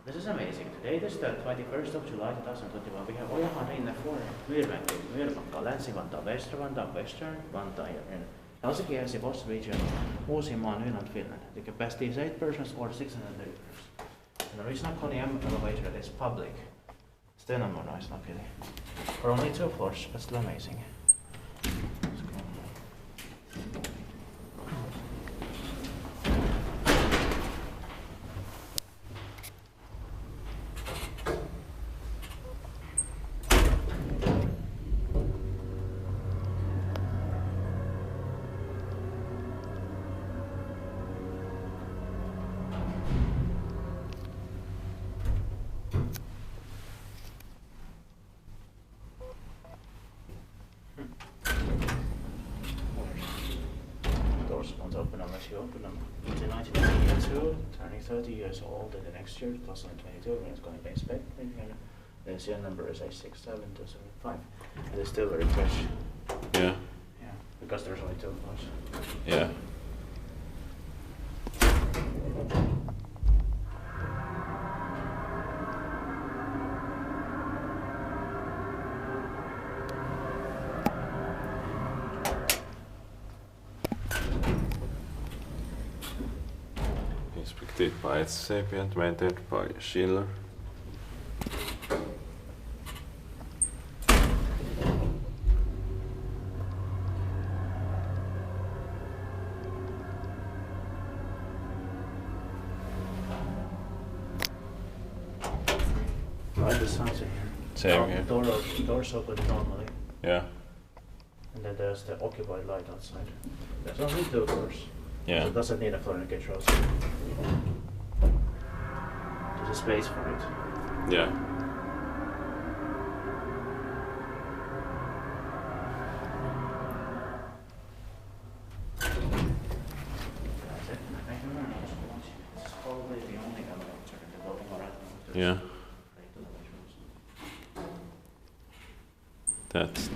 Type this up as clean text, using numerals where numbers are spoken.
This is amazing. Today is the 21st of July 2021. We have Ojahaanrinne for Myyrmäki, Myyrmäki, Länsi-Vantaa, Väster-Vantaa, Western Vantaa in Helsinki as a Boss region, Uusimaa, Finland, Finland. The capacity is 8 persons or 630 persons. And the original Kone elevator is public. Still not more nice, luckily. For only 2 floors, but still amazing. Doors won't open unless you open them. It's in 1992, turning 30 years old in the next year, 2022, when it's going to be inspected. The serial number is A67275. It is still very fresh. Yeah. Yeah, because there's only 2 floors. Yeah. Inspected by its sapient, maintained by Schiller. Like the sounds in here. Same here. Doors open normally. Yeah. And then there's the occupied light outside. There's only 2 doors. Yeah. So it doesn't need a floor indicator also. There's a space for it. Yeah. That's it. I don't know. It's probably the only elevator in the building or Yeah. That's